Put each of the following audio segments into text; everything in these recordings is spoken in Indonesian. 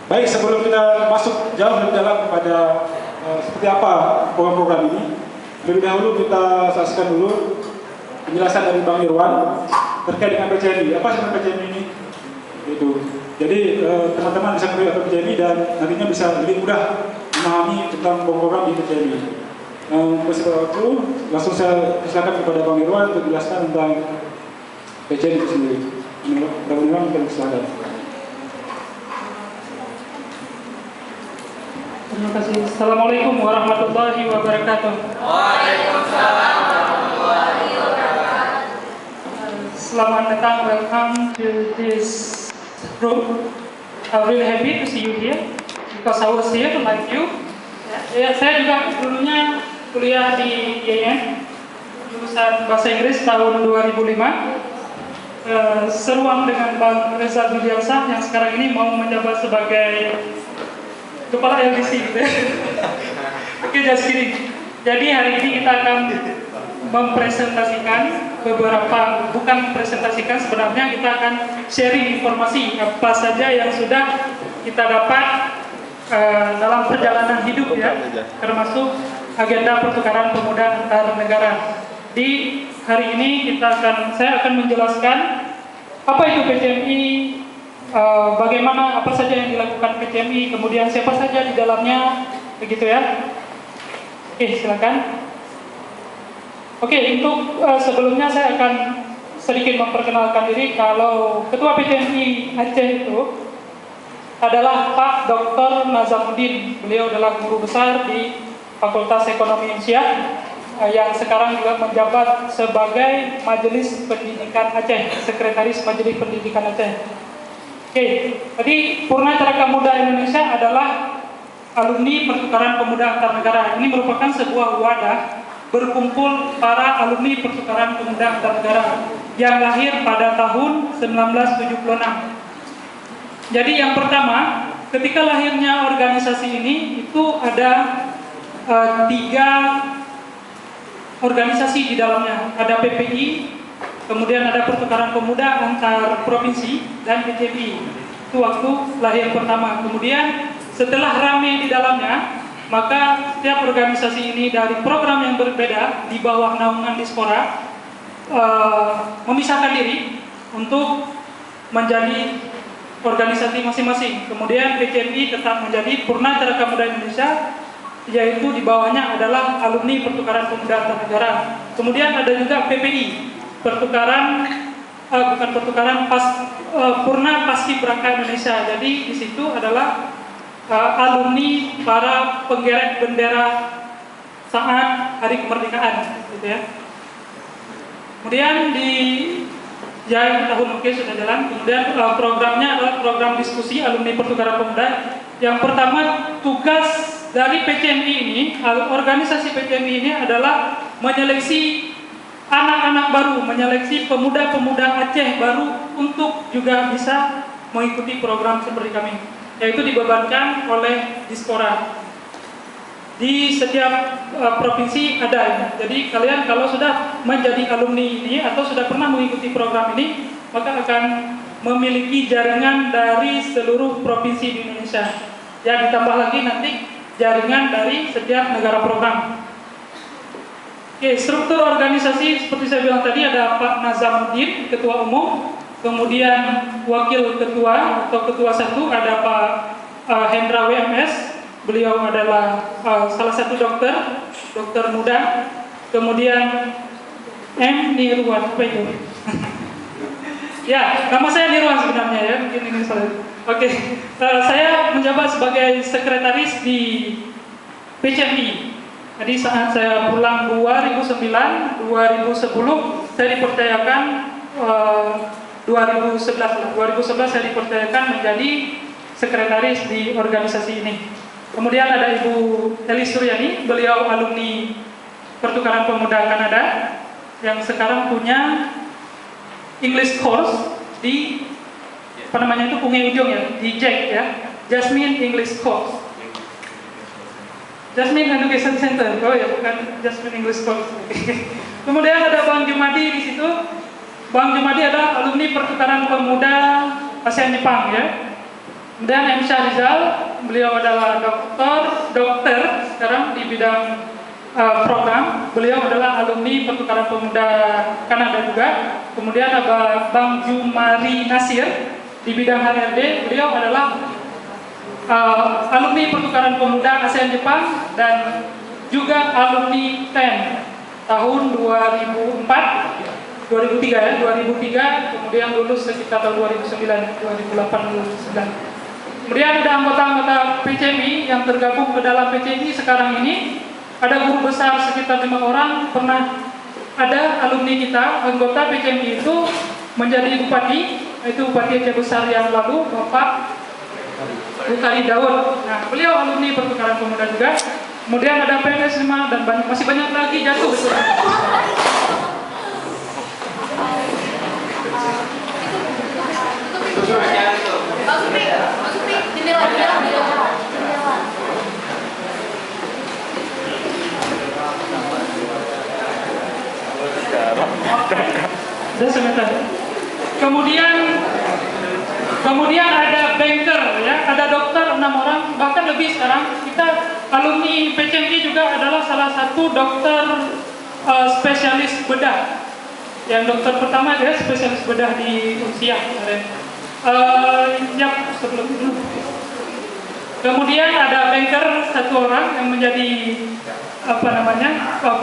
Baik, sebelum kita masuk jauh lebih dalam kepada seperti apa program-program ini, lebih dahulu kita saksikan dulu penjelasan dari Bang Irwan terkait dengan PCMI. Apa sebenarnya PCMI ini? Itu. Jadi teman-teman bisa mengikuti apa PCMI dan nantinya bisa lebih mudah memahami tentang program di PCMI. Bersama waktu, langsung saya silakan kepada Bang Irwan untuk menjelaskan tentang PCMI itu sendiri. Bang Irwan, kita silakan. Terima kasih. Assalamualaikum warahmatullahi wabarakatuh. Waalaikumsalam warahmatullahi wabarakatuh. Selamat datang, welcome to this room. I'm really happy to see you here because I was here like you. Ya, saya juga dulunya kuliah di IAIN, jurusan Bahasa Inggris tahun 2005. Seruang dengan Bang Reza Juliansah yang sekarang ini mau menjabat sebagai Kepala LDC gitu ya. Oke, just kidding. Jadi hari ini kita akan mempresentasikan beberapa, bukan presentasikan, sebenarnya kita akan sharing informasi apa saja yang sudah kita dapat dalam perjalanan hidup ya, termasuk agenda pertukaran pemuda antar negara. Di hari ini saya akan menjelaskan apa itu PCMI, bagaimana apa saja yang dilakukan PCMI, kemudian siapa saja di dalamnya, begitu ya. Oke, silakan. Oke, untuk sebelumnya saya akan sedikit memperkenalkan diri. Kalau Ketua PCMI Aceh itu adalah Pak Dr. Nazamuddin. Beliau adalah guru besar di Fakultas Ekonomi Indonesia yang sekarang juga menjabat sebagai Majelis Pendidikan Aceh, Sekretaris Majelis Pendidikan Aceh. Oke, tadi Purna Caraka Muda Indonesia adalah alumni pertukaran pemuda antar negara. Ini merupakan sebuah wadah berkumpul para alumni pertukaran pemuda antar negara yang lahir pada tahun 1976. Jadi yang pertama, ketika lahirnya organisasi ini itu ada 3 organisasi di dalamnya. Ada PPI, kemudian ada pertukaran pemuda antar provinsi dan PCMI. Itu waktu lahir pertama. Kemudian setelah ramai di dalamnya, maka setiap organisasi ini dari program yang berbeda di bawah naungan Dispora memisahkan diri untuk menjadi organisasi masing-masing. Kemudian PCMI tetap menjadi Purna Caraka Muda Indonesia, yaitu di bawahnya adalah alumni pertukaran pemuda antar negara. Kemudian ada juga PPI, Purna Paskibraka Indonesia. Jadi di situ adalah alumni para penggerek bendera saat hari kemerdekaan, gitu ya. Kemudian di tahun sudah jalan. Kemudian programnya adalah program diskusi alumni pertukaran pemuda. Yang pertama, tugas dari PCMI ini, organisasi PCMI ini adalah menyeleksi anak-anak baru, menyeleksi pemuda-pemuda Aceh baru untuk juga bisa mengikuti program seperti kami, yaitu dibebankan oleh Dispora. Di setiap provinsi ada. Jadi kalian kalau sudah menjadi alumni ini atau sudah pernah mengikuti program ini, maka akan memiliki jaringan dari seluruh provinsi di Indonesia. Ya, ditambah lagi nanti jaringan dari setiap negara program. Oke, struktur organisasi seperti saya bilang tadi, ada Pak Nazamuddin, Ketua Umum, kemudian Wakil Ketua atau Ketua 1 ada Pak Hendra WMS, beliau adalah salah satu dokter muda, kemudian M. Nirwan, apa itu? Ya, nama saya Nirwan sebenarnya ya, mungkin ini salah. Oke, saya menjabat sebagai sekretaris di PCMI. Jadi saat saya pulang 2009, 2010 saya dipercayakan 2011 saya dipercayakan menjadi sekretaris di organisasi ini. Kemudian ada Ibu Eli Suryani, beliau alumni pertukaran pemuda Kanada yang sekarang punya English course di itu Pungging Ujung ya, di JEC ya, Jasmine English Course. Jasmine Education Center, oh ya bukan Jasmine English Course. Kemudian ada Bang Jumadi di situ. Bang Jumadi adalah alumni pertukaran pemuda ASEAN Jepang ya. Kemudian M. Syahrizal, beliau adalah dokter sekarang di bidang program. Beliau adalah alumni Pertukaran Pemuda Kanada juga. Kemudian ada Bang Jumari Nasir di bidang HRD. Beliau adalah alumni Pertukaran Pemuda ASEAN Jepang dan juga alumni TEN tahun 2003 ya, 2003, kemudian lulus sekitar tahun 2008. Kemudian ada anggota-anggota PCMI yang tergabung ke dalam PCMI sekarang ini. Ada guru besar sekitar 5 orang, pernah ada alumni kita, anggota PCMI itu menjadi bupati, itu Bupati Aceh Besar yang lalu, Bapak Bukhari Daud. Nah, beliau alumni Pertukaran Pemuda juga. Kemudian ada PNS 5 dan masih banyak lagi jatuh betul. Kemudian ada banker ya, ada dokter 6 orang, bahkan lebih sekarang. Kita alumni PCMI juga adalah salah satu dokter spesialis bedah. Yang dokter pertama dia spesialis bedah di usia kemarin. Sebelum itu. Kemudian ada banker 1 orang yang menjadi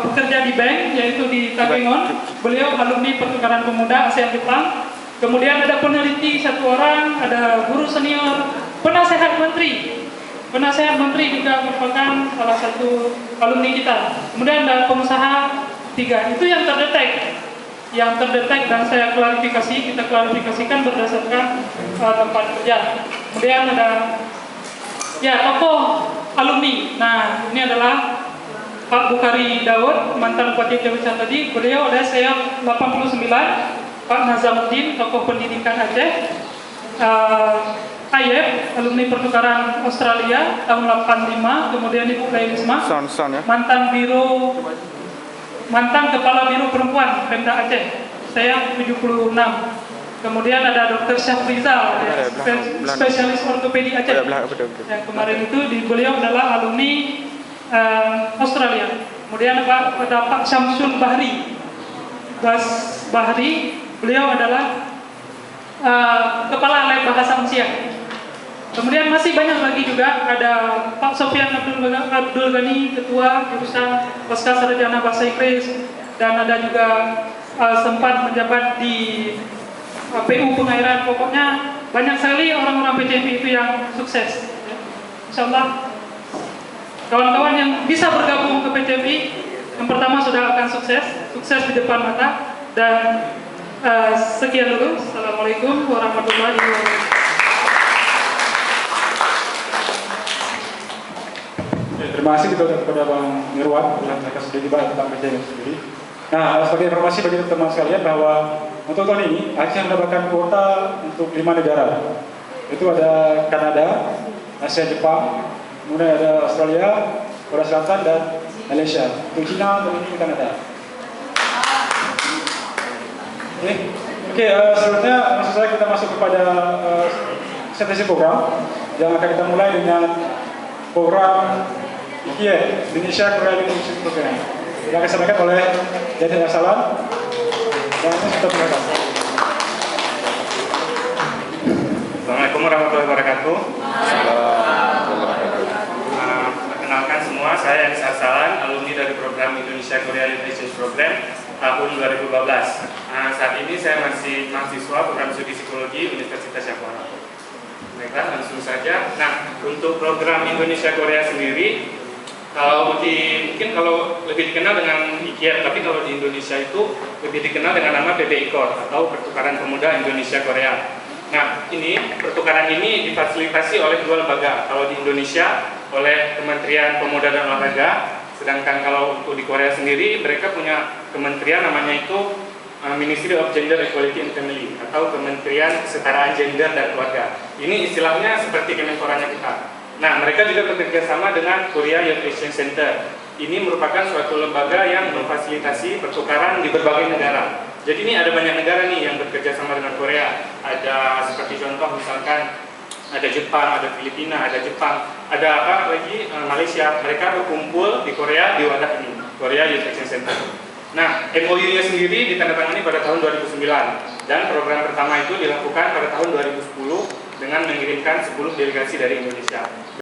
bekerja di bank, yaitu di Tabengon. Beliau alumni Pertukaran Pemuda ASEAN Jepang. Kemudian ada peneliti 1 orang, ada guru senior, penasehat menteri. Penasehat menteri juga merupakan salah satu alumni kita. Kemudian ada pengusaha 3. Itu yang terdetek. Dan saya klarifikasi, kita klarifikasikan berdasarkan tempat kerja. Kemudian ada tokoh alumni. Nah, ini adalah Pak Bukhari Daud, mantan Bupati Aceh Besar tadi. Beliau ada saya 89. Pak Nazamuddin, tokoh pendidikan Aceh. Ayeb, alumni Pertukaran Australia tahun 85. Kemudian Ibu Lailisma, mantan Kepala Biro Perempuan Pemda Aceh. Saya 76. Kemudian ada Dr. Syafrizal, spesialis ortopedi Aceh. Yang kemarin itu beliau adalah alumni Australia. Kemudian ada Pak Syamsul Bahri, beliau adalah Kepala Lab Bahasa Usia. Kemudian masih banyak lagi juga, ada Pak Sofian Abdul Ghani, Ketua Jurusan Pasca Sarjana Bahasa Inggris, dan ada juga sempat menjabat di PU Pengairan. Pokoknya banyak sekali orang-orang PCMI itu yang sukses. Insyaallah kawan-kawan yang bisa bergabung ke PCMI, yang pertama sudah akan sukses di depan mata. Dan sekian dulu. Assalamualaikum warahmatullahi wabarakatuh. Terima kasih kepada Bang Mirwan yang mereka sudah dibahas tentang PCMI sendiri. Nah, sebagai informasi bagi teman-teman sekalian bahwa untuk tahun ini Aceh mendapatkan kuota untuk 5 negara. Itu ada Kanada, Asia Jepang, kemudian ada Australia, Korea Selatan, dan Malaysia. Untuk China, untuk ini Kanada. Oke, selanjutnya maksud saya kita masuk kepada presentasi program yang akan kita mulai dengan program IKIE, Indonesia Korea Leadership Program, yang akan disampaikan oleh Daniel Arsalan. Dan ini sudah berkata. Assalamualaikum warahmatullahi wabarakatuh. Perkenalkan semua, saya Daniel Arsalan, alumni dari program Indonesia Korea Leadership Program tahun 2012. Saat ini saya masih mahasiswa program studi psikologi Universitas Syahkuala. Baiklah, langsung saja. Nah, untuk program Indonesia Korea sendiri, mungkin kalau lebih dikenal dengan IKIE, tapi kalau di Indonesia itu lebih dikenal dengan nama PBI-KOR atau Pertukaran Pemuda Indonesia Korea. Nah, pertukaran ini difasilitasi oleh 2 lembaga. Kalau di Indonesia oleh Kementerian Pemuda dan Olahraga, sedangkan kalau untuk di Korea sendiri mereka punya kementerian namanya itu Ministry of Gender Equality and Family atau Kementerian Kesetaraan Gender dan Keluarga. Ini istilahnya seperti Kemenporanya kita. Nah, mereka juga bekerja sama dengan Korea Youth Action Center. Ini merupakan suatu lembaga yang memfasilitasi pertukaran di berbagai negara. Jadi ini ada banyak negara nih yang bekerja sama dengan Korea. Ada seperti contoh misalkan ada Jepang, ada Filipina, ada Jepang, ada apa lagi Malaysia. Mereka berkumpul di Korea di wadah ini, Korea Youth Action Center. Nah, MOU-nya sendiri ditandatangani pada tahun 2009 dan program pertama itu dilakukan pada tahun 2010 dengan mengirimkan 10 delegasi dari Indonesia.